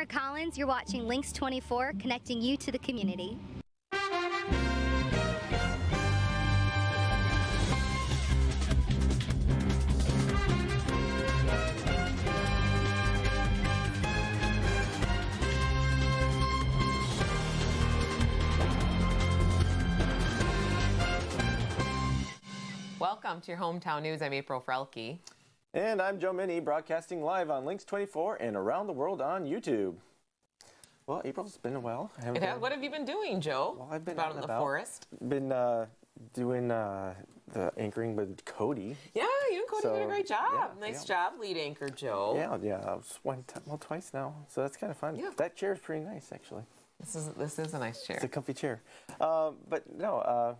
Tamara Collins. You're watching Lynxx 24, connecting you to the community. Welcome to your hometown news. I'm April Frelke. And I'm Joe Minney, broadcasting live on Lynxx 24 and around the world on YouTube. Well, April, it's been a while. What have you been doing, Joe? Well, I've been out in the forest. Been doing the anchoring with Cody. Yeah, you and Cody did a great job. Yeah, nice job, lead anchor Joe. Yeah. Twice now, so that's kind of fun. Yeah. That chair is pretty nice, actually. This is a nice chair. It's a comfy chair. But no,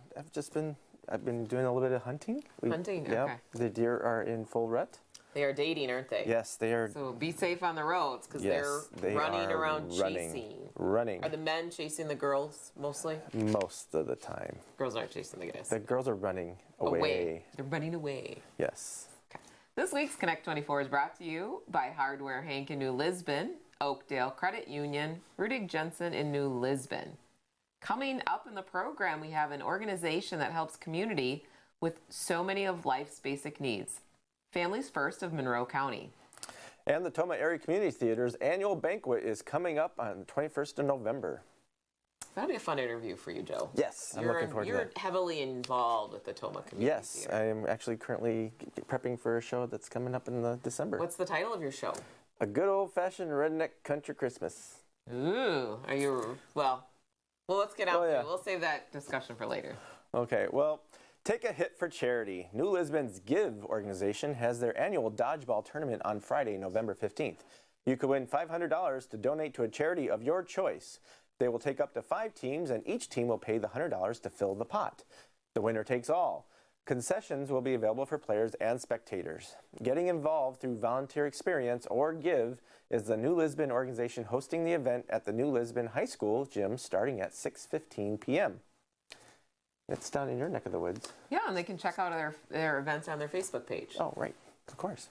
I've been doing a little bit of hunting. Hunting, yeah, okay. The deer are in full rut. They are dating, aren't they? Yes, they are. So be safe on the roads, because they're running around chasing. Running. Are the men chasing the girls mostly? Most of the time. Girls aren't chasing the guys. The girls are running away. They're running away. Yes. Okay. This week's Connect 24 is brought to you by Hardware Hank in New Lisbon, Oakdale Credit Union, Rudig Jensen in New Lisbon. Coming up in the program, we have an organization that helps community with so many of life's basic needs. Families First of Monroe County. And the Tomah Area Community Theater's annual banquet is coming up on the 21st of November. That'll be a fun interview for you, Joe. Yes, I'm looking forward to that. You're heavily involved with the Tomah Community Theater. Yes, I am actually currently prepping for a show that's coming up in December. What's the title of your show? A Good Old-Fashioned Redneck Country Christmas. Ooh, are you, well, let's get out there. We'll save that discussion for later. Okay, well, take a hit for charity. New Lisbon's Give organization has their annual dodgeball tournament on Friday, November 15th. You could win $500 to donate to a charity of your choice. They will take up to 5 teams, and each team will pay the $100 to fill the pot. The winner takes all. Concessions will be available for players and spectators. Getting involved through volunteer experience or Give is the New Lisbon organization hosting the event at the New Lisbon High School gym starting at 6:15 p.m. It's down in your neck of the woods. Yeah, and they can check out their events on their Facebook page. Oh, right. Of course.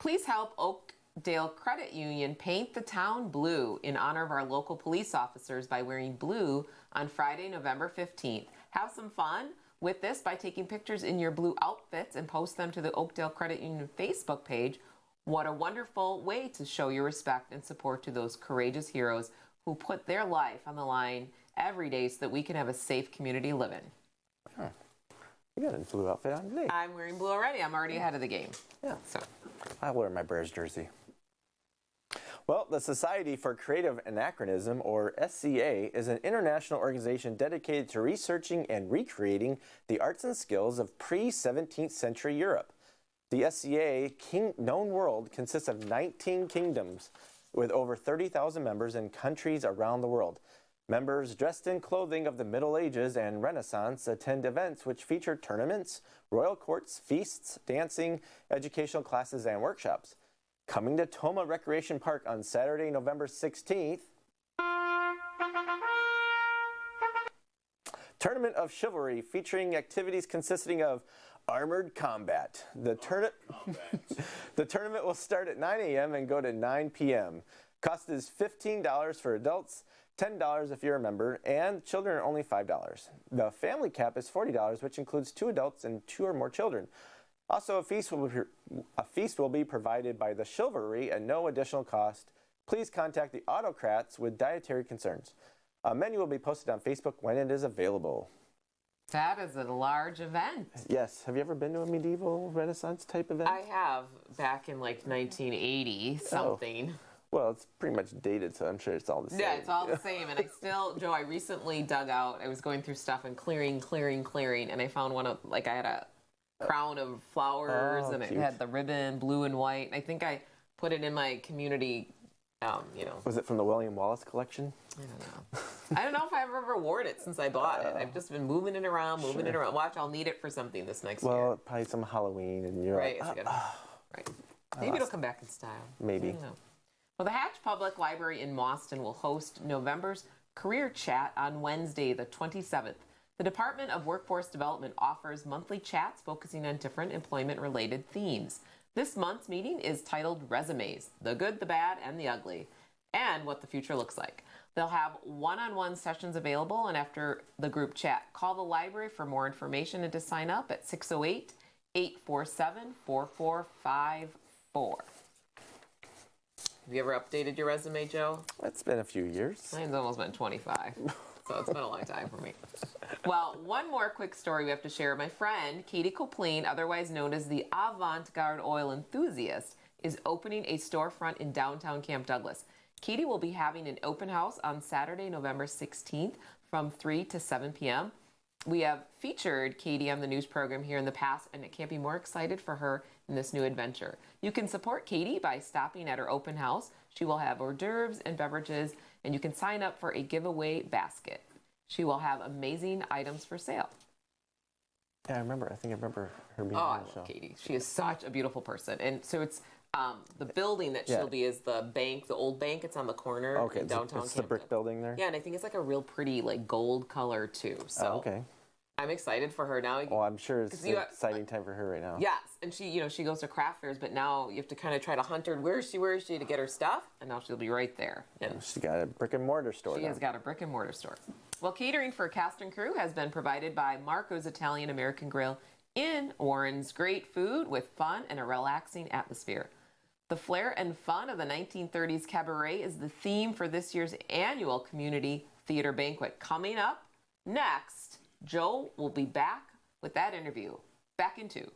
Please help Oakdale Credit Union paint the town blue in honor of our local police officers by wearing blue on Friday, November 15th. Have some fun with this by taking pictures in your blue outfits and post them to the Oakdale Credit Union Facebook page. What a wonderful way to show your respect and support to those courageous heroes who put their life on the line every day so that we can have a safe community living. Huh. You got a blue outfit on today. I'm wearing blue already. I'm already ahead of the game. Yeah. So I'll wear my Bears jersey. Well, the Society for Creative Anachronism, or SCA, is an international organization dedicated to researching and recreating the arts and skills of pre-17th century Europe. The SCA known world consists of 19 kingdoms with over 30,000 members in countries around the world. Members dressed in clothing of the Middle Ages and Renaissance attend events which feature tournaments, royal courts, feasts, dancing, educational classes, and workshops. Coming to Tomah Recreation Park on Saturday, November 16th. Tournament of Chivalry, featuring activities consisting of armored combat. The tournament will start at 9 a.m. and go to 9 p.m. Cost is $15 for adults, $10 if you're a member, and children are only $5. The family cap is $40, which includes 2 adults and 2 or more children. Also, a feast will be provided by the Chivalry at no additional cost. Please contact the Autocrats with dietary concerns. A menu will be posted on Facebook when it is available. That is a large event. Yes. Have you ever been to a medieval Renaissance type event? I have, back in like 1980 something. Oh. Well, it's pretty much dated, so I'm sure it's all the same. Yeah, it's all the same. And I still, Joe, I recently dug out, I was going through stuff and clearing, and I found one of, like, I had a crown of flowers, and cute. It had the ribbon, blue and white. I think I put it in my community, you know. Was it from the William Wallace collection? I don't know. I don't know if I've ever worn it since I bought it. I've just been moving it around. Watch, I'll need it for something this next year. Well, probably some Halloween, and you're right, like, right. Maybe it'll come back in style. Maybe. I don't know. Well, the Hatch Public Library in Mauston will host November's Career Chat on Wednesday, the 27th. The Department of Workforce Development offers monthly chats focusing on different employment-related themes. This month's meeting is titled Resumes, the Good, the Bad, and the Ugly. and what the future looks like. They'll have one-on-one sessions available, and after the group chat, call the library for more information and to sign up at 608-847-4454. Have you ever updated your resume, Joe? It's been a few years. Mine's almost been 25, so it's been a long time for me. Well, one more quick story we have to share. My friend, Katie Copleen, otherwise known as the Avant-Garde Oil Enthusiast, is opening a storefront in downtown Camp Douglas. Katie will be having an open house on Saturday, November 16th from 3 to 7 p.m. We have featured Katie on the news program here in the past, and I can't be more excited for her in this new adventure. You can support Katie by stopping at her open house. She will have hors d'oeuvres and beverages, and you can sign up for a giveaway basket. She will have amazing items for sale. Yeah, I think I remember her being Oh, on I the show. love Katie. She is such a beautiful person. And so it's the building that she'll be is the bank, the old bank. It's on the corner in downtown it's the brick building there? Yeah, and I think it's like a real pretty like gold color too. So okay. I'm excited for her now. Well, I'm sure it's an exciting time for her right now. Yes, and she goes to craft fairs, but now you have to kind of try to hunt her. Where is she to get her stuff? And now she'll be right there. And she's got a brick and mortar store. She has got a brick and mortar store. Well, catering for cast and crew has been provided by Marco's Italian American Grill in Warren's. Great food with fun and a relaxing atmosphere. The flair and fun of the 1930s cabaret is the theme for this year's annual community theater banquet. Coming up next, Joe will be back with that interview. Back in 2.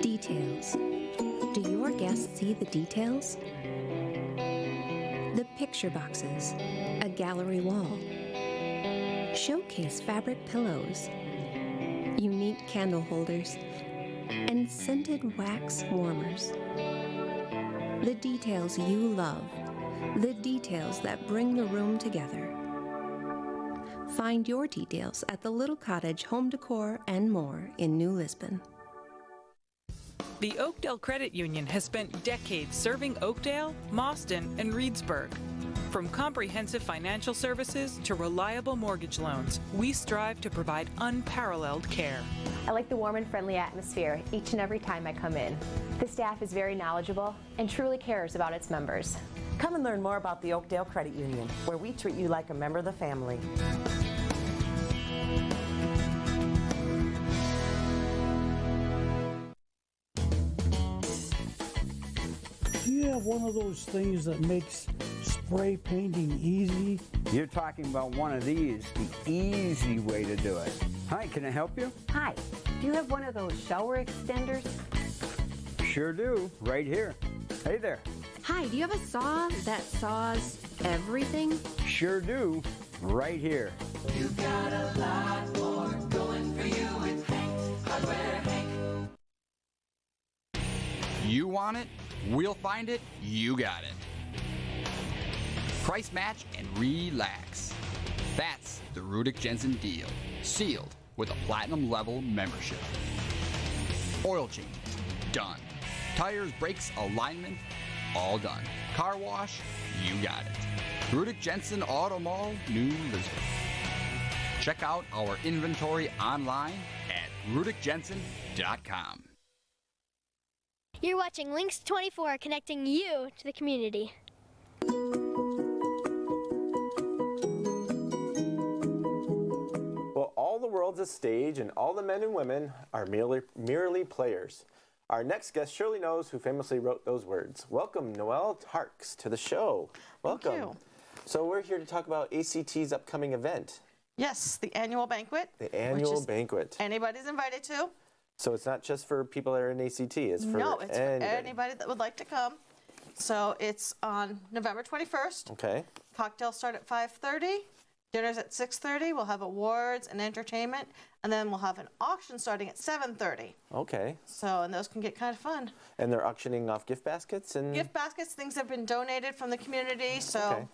Details. Do your guests see the details? The picture boxes, a gallery wall, showcase fabric pillows, unique candle holders, and scented wax warmers. The details you love, the details that bring the room together. Find your details at the Little Cottage Home Decor and more in New Lisbon. The Oakdale Credit Union has spent decades serving Oakdale, Mauston, and Reedsburg. From comprehensive financial services to reliable mortgage loans, we strive to provide unparalleled care. I like the warm and friendly atmosphere each and every time I come in. The staff is very knowledgeable and truly cares about its members. Come and learn more about the Oakdale Credit Union, where we treat you like a member of the family. Do you have one of those things that makes spray painting easy? You're talking about one of these, the easy way to do it. Hi, can I help you? Hi, do you have one of those shower extenders? Sure do, right here. Hey there. Hi, do you have a saw that saws everything? Sure do, right here. You got a lot more going for you with Hank Hardware Hank. You want it? We'll find it. You got it. Price match and relax. That's the Rudick Jensen deal. Sealed with a platinum level membership. Oil changes, done. Tires, brakes, alignment, all done. Car wash, you got it. Rudick Jensen Auto Mall, New Lisbon. Check out our inventory online at rudickjensen.com. You're watching Lynxx 24, connecting you to the community. Well, all the world's a stage, and all the men and women are merely players. Our next guest surely knows who famously wrote those words. Welcome, Noel Tiarks, to the show. Welcome. Thank you. So we're here to talk about ACT's upcoming event. Yes, the annual banquet. The annual banquet. Anybody's invited to. So it's not just for people that are in ACT. It's for No, it's for anybody that would like to come. So it's on November 21st. Okay. Cocktails start at 5:30. Dinner's at 6:30. We'll have awards and entertainment. And then we'll have an auction starting at 7:30. Okay. So, and those can get kind of fun. And they're auctioning off gift baskets? And gift baskets, things have been donated from the community. So okay.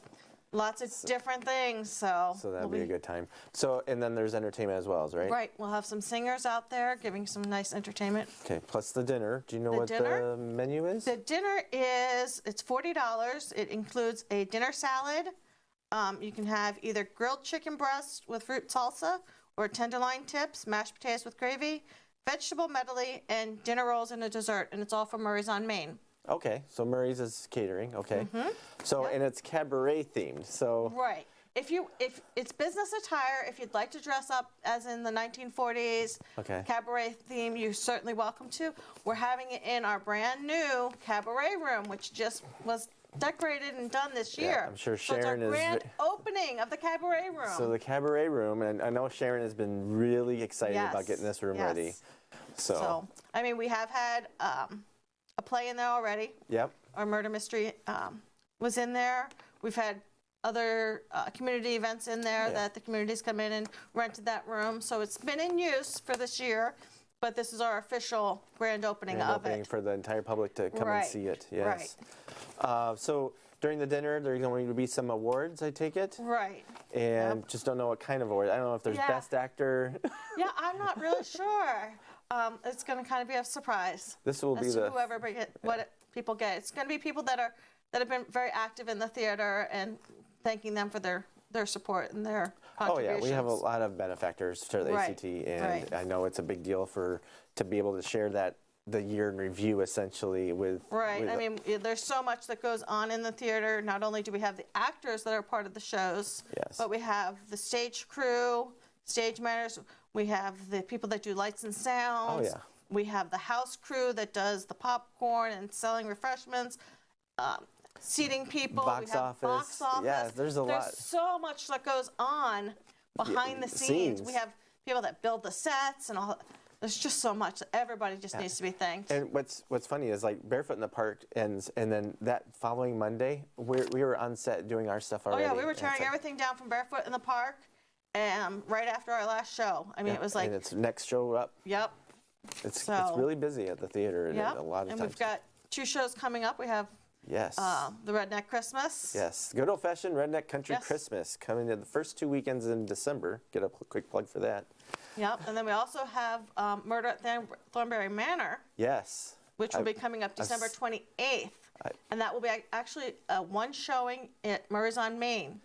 Lots of different things. So that'll be a good time. So, and then there's entertainment as well, right? Right. We'll have some singers out there giving some nice entertainment. Okay, plus the dinner. Do you know what the menu is? The dinner it's $40. It includes a dinner salad. You can have either grilled chicken breast with fruit salsa or tenderloin tips, mashed potatoes with gravy, vegetable medley, and dinner rolls and a dessert. And it's all from Murray's on Main. Okay, so Murray's is catering. Okay, so Yep. and it's cabaret themed. So Right. If it's business attire, if you'd like to dress up as in the 1940s Okay. cabaret theme, you're certainly welcome to. We're having it in our brand new cabaret room, which just was decorated and done this year. I'm sure so Sharon it's our is grand opening of the cabaret room. So the cabaret room, and I know Sharon has been really excited about Yes, getting this room yes. ready. So I mean, we have had a play in there already. yep. Our murder mystery was in there. We've had other community events in there that the community's come in and rented that room. So it's been in use for this year, but this is our official grand opening of it. For the entire public to come and see it. Yes. So during the dinner, there's going to be some awards, I take it? Right. And just don't know what kind of award. I don't know if there's best actor. Yeah, I'm not really sure. It's going to kind of be a surprise. This will be to whoever people get. It's going to be people that have been very active in the theater, and thanking them for their support and their contributions. Oh yeah, we have a lot of benefactors to the ACT, and I know it's a big deal to be able to share the year in review essentially with. Right. I mean, there's so much that goes on in the theater. Not only do we have the actors that are part of the shows, but we have the stage crew, stage managers. We have the people that do lights and sounds. Oh yeah. We have the house crew that does the popcorn and selling refreshments. Seating people, box we have office. box office. Yeah, there's a lot. There's so much that goes on behind the scenes. We have people that build the sets and all. There's just so much. Everybody just needs to be thanked. And what's funny is like Barefoot in the Park ends, and then that following Monday, we were on set doing our stuff already. Oh yeah, we were tearing everything down from Barefoot in the Park, and right after our last show. I mean, it was like. And it's next show up. Yep. It's really busy at the theater, and a lot of times. And we've got 2 shows coming up. We have. Yes. The Redneck Christmas. Yes. Good old-fashioned Redneck Country Christmas coming in the first 2 weekends in December. Get a quick plug for that. Yep. And then we also have Murder at Thornberry Manor. Yes. Which will be coming up December 28th. And that will be actually one showing at Murray's on Main.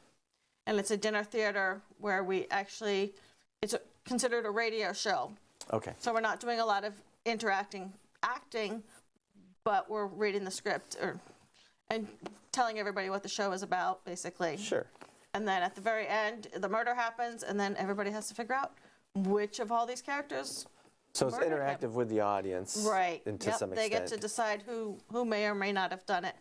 And it's a dinner theater where it's considered a radio show. Okay. So we're not doing a lot of acting, but we're reading the script and telling everybody what the show is about, basically. Sure. And then at the very end, the murder happens, and then everybody has to figure out which of all these characters. So it's interactive with the audience, right? And to some extent, they get to decide who may or may not have done it.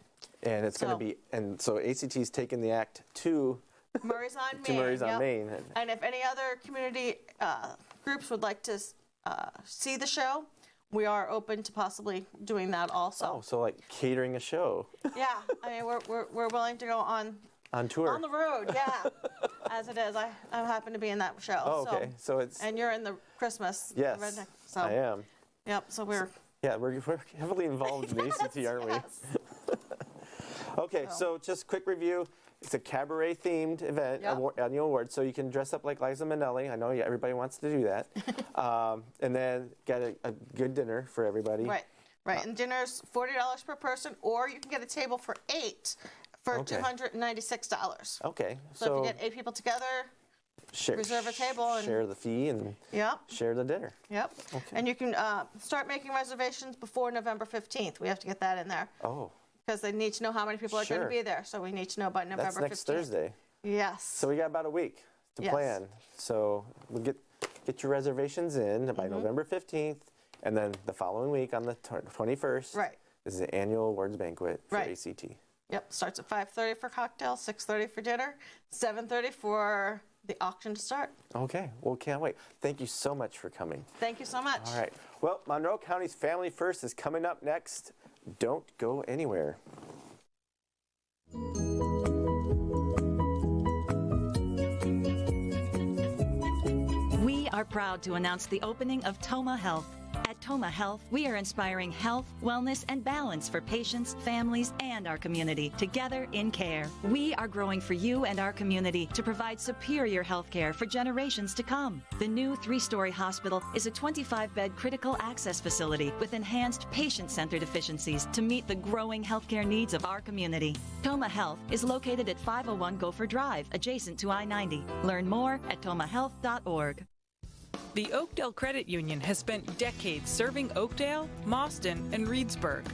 And it's going to be, and so ACT's taken the act to Murray's on Main. To Murray's on Main. And if any other community groups would like to see the show, we are open to possibly doing that also. Oh, so like catering a show. Yeah, I mean we're willing to go on tour. On the road, yeah. As it is, I happen to be in that show. Oh, okay. So it's. And you're in the Christmas. Yes, Redneck, so. I am. Yep. So we're. Yeah, we're heavily involved in ACT, aren't we? Okay, so just quick review. It's a cabaret-themed event, annual award, so you can dress up like Liza Minnelli. I know everybody wants to do that. And then get a good dinner for everybody. Right. And dinner's $40 per person, or you can get a table for 8 for $296. Okay. So if you get 8 people together, reserve a table and share the fee and share the dinner. Yep. Okay. And you can start making reservations before November 15th. We have to get that in there. Oh. Because they need to know how many people are going to be there, so we need to know by November 15th. That's next Thursday. Yes. So we got about a week to plan. So we'll get your reservations in by November 15th, and then the following week on the 21st. Right. This is the annual awards banquet for ACT. Yep. Starts at 5:30 for cocktails, 6:30 for dinner, 7:30 for the auction to start. Okay. Well, can't wait. Thank you so much for coming. Thank you so much. All right. Well, Monroe County's Family First is coming up next. Don't go anywhere. We are proud to announce the opening of Tomah Health. At Tomah Health, we are inspiring health, wellness, and balance for patients, families, and our community together in care. We are growing for you and our community to provide superior health care for generations to come. The new 3-story hospital is a 25-bed critical access facility with enhanced patient-centered efficiencies to meet the growing healthcare needs of our community. Tomah Health is located at 501 Gopher Drive, adjacent to I-90. Learn more at tomahhealth.org. The Oakdale Credit Union has spent decades serving Oakdale, Mauston, and Reedsburg.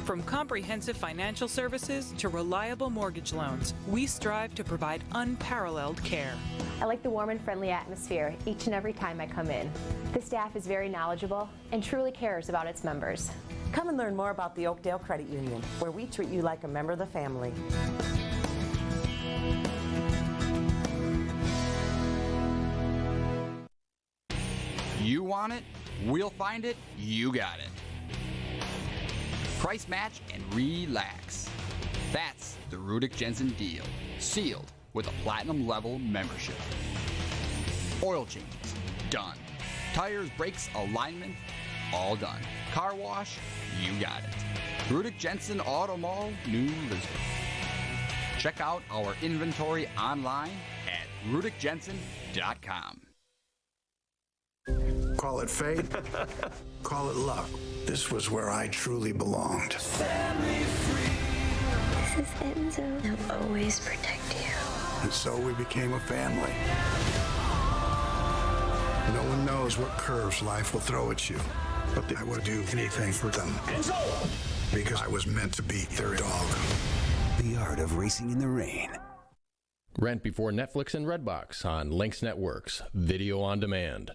From comprehensive financial services to reliable mortgage loans, we strive to provide unparalleled care. I like the warm and friendly atmosphere each and every time I come in. The staff is very knowledgeable and truly cares about its members. Come and learn more about the Oakdale Credit Union, where we treat you like a member of the family. You want it? We'll find it. You got it. Price match and relax. That's the Rudick Jensen deal, sealed with a platinum level membership. Oil changes, done. Tires, brakes, alignment, all done. Car wash, you got it. Rudick Jensen Auto Mall, New Lisbon. Check out our inventory online at rudickjensen.com. Call it fate, call it luck. This was where I truly belonged. This is Enzo. I'll always protect you. And so we became a family. No one knows what curves life will throw at you, but I would do anything for them. Enzo! Because I was meant to be their dog. The art of racing in the rain. Rent before Netflix and Redbox on Lynxx Networks. Video on demand.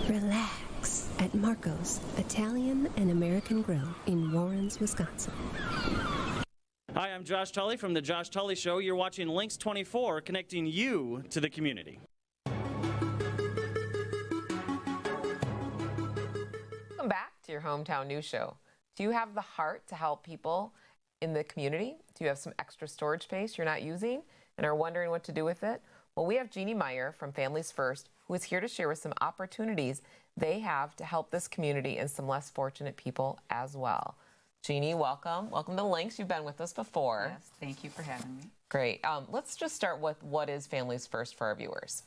Relax at Marco's Italian and American Grill in Warrens, Wisconsin. Hi, I'm Josh Tully from The Josh Tully Show. You're watching Lynxx 24, connecting you to the community. Welcome back to your hometown news show. Do you have the heart to help people in the community? Do you have some extra storage space you're not using and are wondering what to do with it? Well, we have Jeanne Meyer from Families First, who is here to share with some opportunities they have to help this community and some less fortunate people as well. Jeanne, welcome. Welcome to Lynxx. You've been with us before. Yes, thank you for having me. Great. Let's just start with what is Families First for our viewers.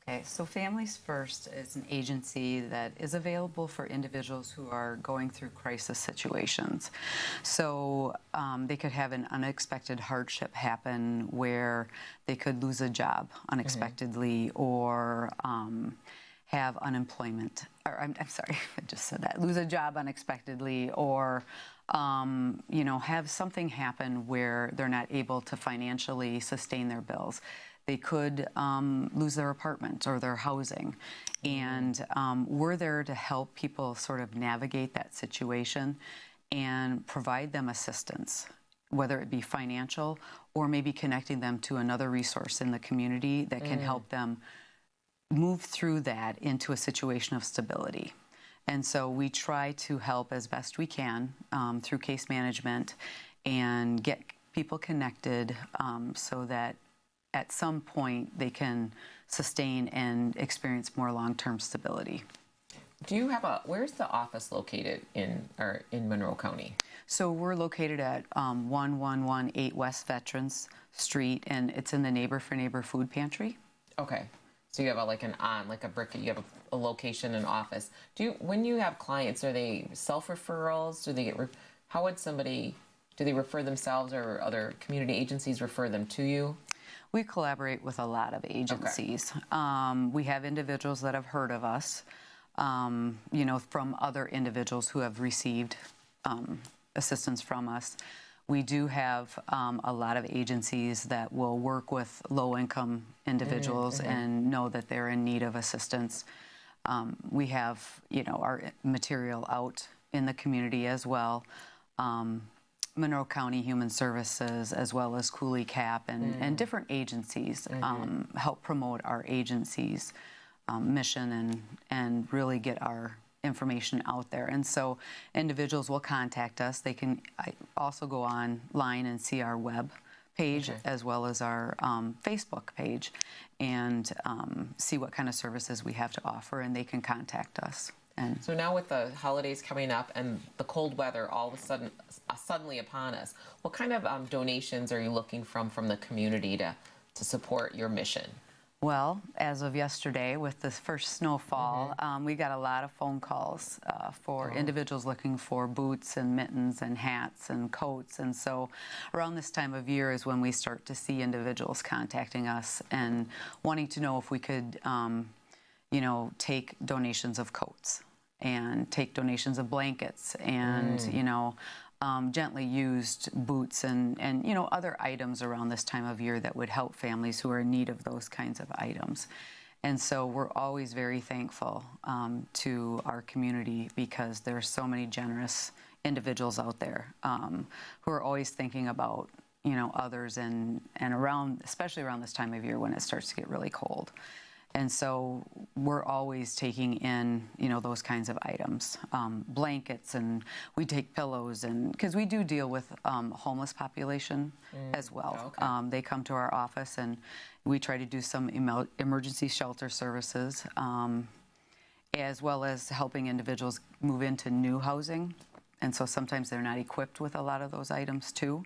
Okay, so Families First is an agency that is available for individuals who are going through crisis situations. So they could have an unexpected hardship happen where they could lose a job unexpectedly or have unemployment, or I'm sorry, I just said that, lose a job unexpectedly or you know, have something happen where they're not able to financially sustain their bills. They could lose their apartment or their housing. And we're there to help people sort of navigate that situation and provide them assistance, whether it be financial or maybe connecting them to another resource in the community that can help them move through that into a situation of stability. And so we try to help as best we can through case management and get people connected so that at some point they can sustain and experience more long-term stability. Do you have where's the office located in Monroe County? So we're located at 1118 West Veterans Street, and it's in the Neighbor for Neighbor food pantry. Okay. So you have you have a location and office. When you have clients, are they self-referrals? Do they refer themselves or other community agencies refer them to you? We collaborate with a lot of agencies. Okay. We have individuals that have heard of us, you know, from other individuals who have received assistance from us. We do have a lot of agencies that will work with low-income individuals and know that they're in need of assistance. We have, you know, our material out in the community as well. Monroe County Human Services, as well as Cooley Cap and different agencies help promote our agency's mission and really get our information out there. And so individuals will contact us. They can also go online and see our web page as well as our Facebook page and see what kind of services we have to offer, and they can contact us. And so now with the holidays coming up and the cold weather all of a sudden suddenly upon us, what kind of donations are you looking from the community to support your mission? Well, as of yesterday, with the first snowfall, we got a lot of phone calls for individuals looking for boots and mittens and hats and coats. And so around this time of year is when we start to see individuals contacting us and wanting to know if we could, you know, take donations of coats and take donations of blankets and, you know, gently used boots and you know, other items around this time of year that would help families who are in need of those kinds of items. And so we're always very thankful to our community because there are so many generous individuals out there who are always thinking about, you know, others and around, especially around this time of year when it starts to get really cold. And so we're always taking in, you know, those kinds of items, blankets, and we take pillows, and because we do deal with homeless population as well. Okay. They come to our office, and we try to do some emergency shelter services, as well as helping individuals move into new housing. And so sometimes they're not equipped with a lot of those items too.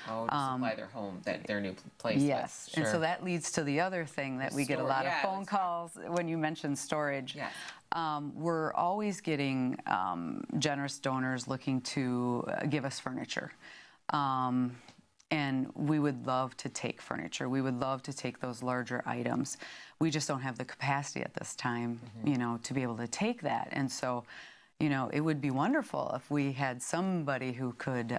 Oh, to supply their home, their new place. Yes, with. Sure. and so that leads to the other thing that we get a lot of phone calls when you mention storage. Yes. We're always getting generous donors looking to give us furniture. And we would love to take furniture. We would love to take those larger items. We just don't have the capacity at this time, you know, to be able to take that. And so, you know, it would be wonderful if we had somebody who could,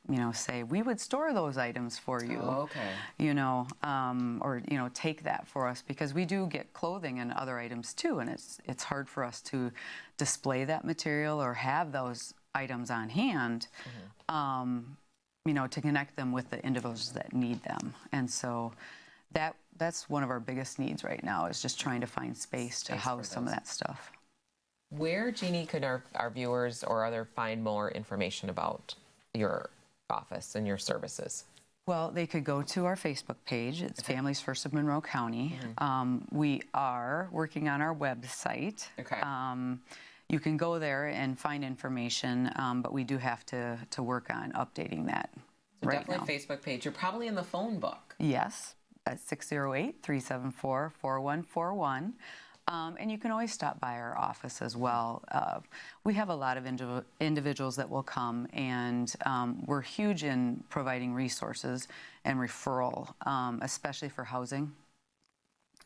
you know, say, we would store those items for you. Oh, okay. You know, or, you know, take that for us, because we do get clothing and other items too, and it's hard for us to display that material or have those items on hand, you know, to connect them with the individuals that need them. And so that's one of our biggest needs right now, is just trying to find space to house some of that stuff. Where, Jeannie, could our viewers or other find more information about your office and your services? Well, they could go to our Facebook page. It's Families First of Monroe County. We are working on our website. Okay. You can go there and find information, but we do have to work on updating that So right definitely now. a Facebook page. You're probably in the phone book. Yes, at 608-374-4141. And you can always stop by our office as well. We have a lot of individuals that will come, and we're huge in providing resources and referral, especially for housing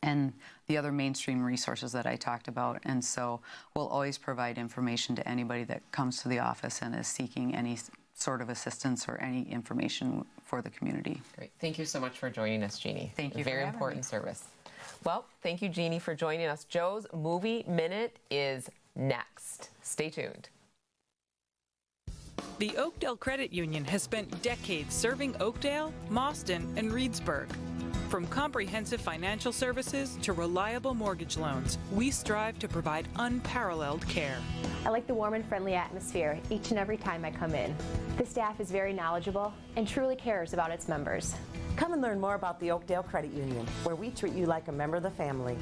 and the other mainstream resources that I talked about. And so we'll always provide information to anybody that comes to the office and is seeking any sort of assistance or any information for the community. Great. Thank you so much for joining us, Jeannie. Thank you for Very having important me. service. Well, thank you, Jeannie, for joining us. Joe's Movie Minute is next. Stay tuned. The Oakdale Credit Union has spent decades serving Oakdale, Mauston, and Reedsburg. From comprehensive financial services to reliable mortgage loans, we strive to provide unparalleled care. I like the warm and friendly atmosphere each and every time I come in. The staff is very knowledgeable and truly cares about its members. Come and learn more about the Oakdale Credit Union, where we treat you like a member of the family.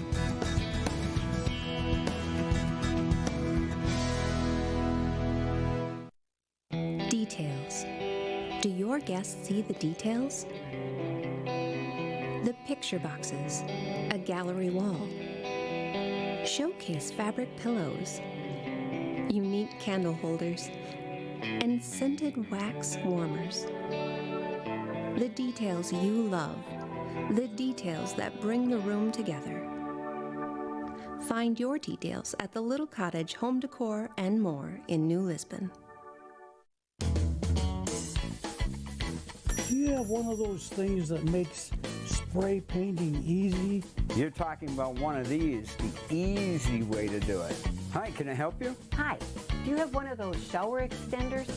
Details. Do your guests see the details? The picture boxes, a gallery wall, showcase fabric pillows, unique candle holders, and scented wax warmers. The details you love, the details that bring the room together. Find your details at the Little Cottage Home Decor and more in New Lisbon. Do you have one of those things that makes spray painting easy? You're talking about one of these, the easy way to do it. Hi, can I help you? Hi, do you have one of those shower extenders?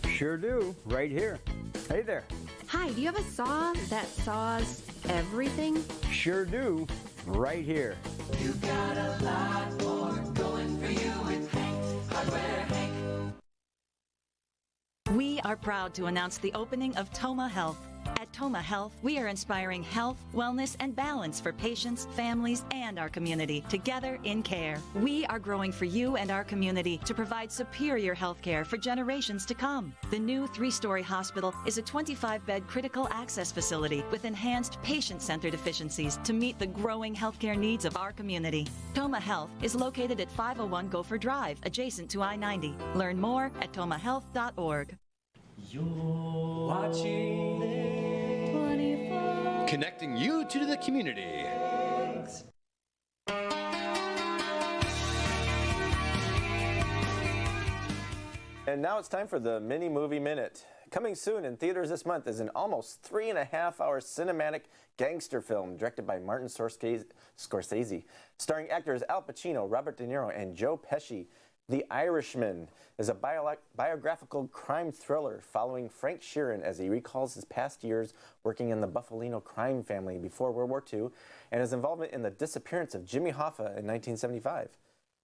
Sure do, right here. Hey there. Hi, do you have a saw that saws everything? Sure do, right here. You got a lot more going for you with Hank Hardware Hank. We are proud to announce the opening of Tomah Health. At At Tomah Health, we are inspiring health, wellness, and balance for patients, families, and our community, together in care. We are growing for you and our community to provide superior health care for generations to come. The new 3-story hospital is a 25-bed critical access facility with enhanced patient-centered efficiencies to meet the growing healthcare needs of our community. Tomah Health is located at 501 Gopher Drive, adjacent to I-90. Learn more at tomahhealth.org. You're watching Lynxx 24. Connecting you to the community. And now it's time for the Mini Movie Minute. Coming soon in theaters this month is an almost 3.5-hour cinematic gangster film directed by Martin Scorsese, starring actors Al Pacino, Robert De Niro, and Joe Pesci. The Irishman is a biographical crime thriller following Frank Sheeran as he recalls his past years working in the Buffalino crime family before World War II and his involvement in the disappearance of Jimmy Hoffa in 1975.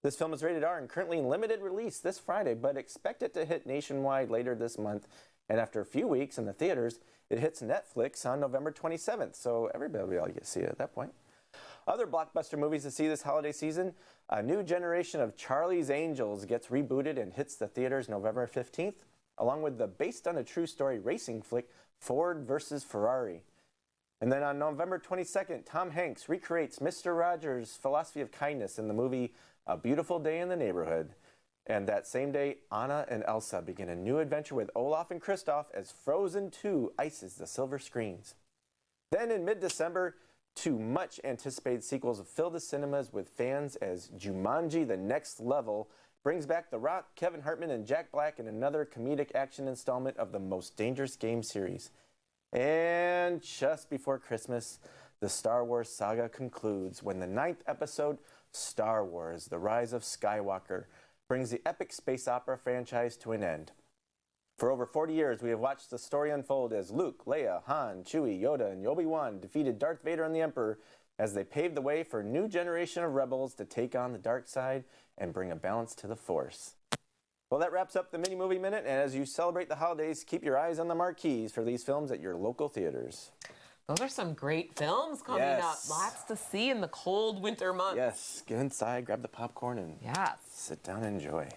This film is rated R and currently in limited release this Friday, but expect it to hit nationwide later this month. And after a few weeks in the theaters, it hits Netflix on November 27th, so everybody will be able to see it at that point. Other blockbuster movies to see this holiday season: a new generation of Charlie's Angels gets rebooted and hits the theaters November 15th, along with the based on a true story racing flick Ford vs. Ferrari. And then on November 22nd, Tom Hanks recreates Mr. Rogers' philosophy of kindness in the movie A Beautiful Day in the Neighborhood. And that same day, Anna and Elsa begin a new adventure with Olaf and Kristoff as Frozen 2 ices the silver screens. Then in mid-December, 2 much-anticipated sequels fill the cinemas with fans as Jumanji: The Next Level brings back The Rock, Kevin Hartman, and Jack Black in another comedic action installment of the Most Dangerous Game series. And just before Christmas, the Star Wars saga concludes when the 9th episode, Star Wars: The Rise of Skywalker, brings the epic space opera franchise to an end. For over 40 years, we have watched the story unfold as Luke, Leia, Han, Chewie, Yoda, and Obi-Wan defeated Darth Vader and the Emperor as they paved the way for a new generation of rebels to take on the dark side and bring a balance to the Force. Well, that wraps up the Mini Movie Minute, and as you celebrate the holidays, keep your eyes on the marquees for these films at your local theaters. Those are some great films coming up. Lots to see in the cold winter months. Yes, get inside, grab the popcorn, and sit down and enjoy.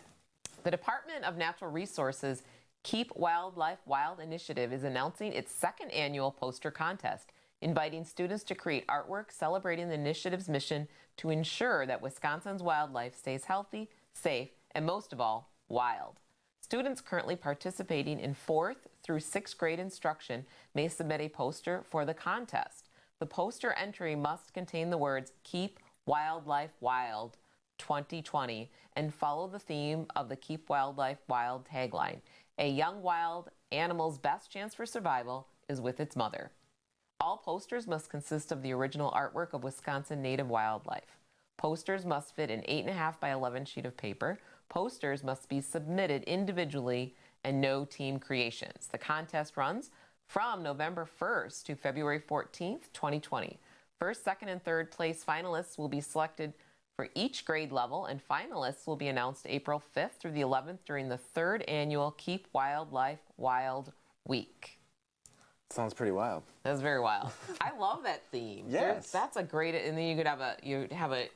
The Department of Natural Resources Keep Wildlife Wild initiative is announcing its 2nd annual poster contest, inviting students to create artwork celebrating the initiative's mission to ensure that Wisconsin's wildlife stays healthy, safe, and most of all, wild. Students currently participating in 4th through 6th grade instruction may submit a poster for the contest. The poster entry must contain the words "Keep Wildlife Wild 2020" and follow the theme of the Keep Wildlife Wild tagline. A young wild animal's best chance for survival is with its mother. All posters must consist of the original artwork of Wisconsin native wildlife. Posters must fit an 8.5 by 11 sheet of paper. Posters must be submitted individually and no team creations. The contest runs from November 1st to February 14th, 2020. First, second, and third place finalists will be selected for each grade level, and finalists will be announced April 5th through the 11th during the 3rd annual Keep Wildlife Wild Week. Sounds pretty wild. That's very wild. I love that theme. Yes. That's a great, and then you could have a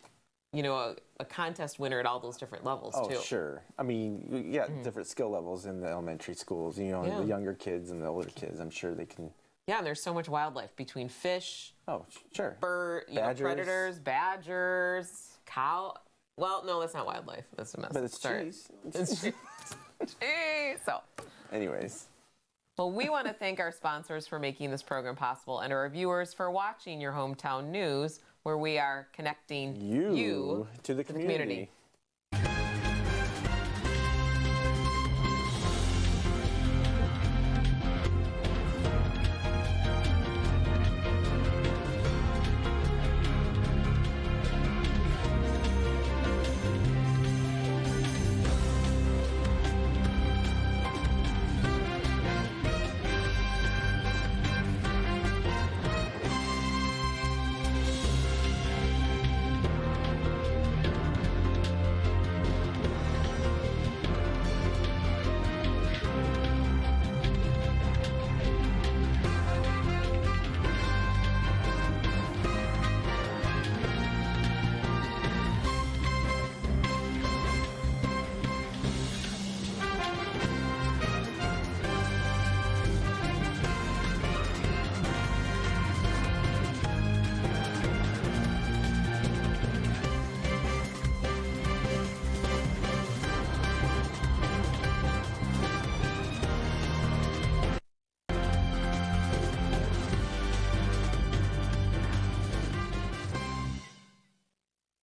contest winner at all those different levels too. Oh, sure. I mean, different skill levels in the elementary schools, the younger kids and the older kids. I'm sure they can. Yeah, and there's so much wildlife between fish. Oh, sure. Predators, badgers, cow. Well, no, that's not wildlife. That's a mess. But it's cheese. It's cheese. So, anyways. Well, we want to thank our sponsors for making this program possible and our viewers for watching your hometown news, where we are connecting you to the community.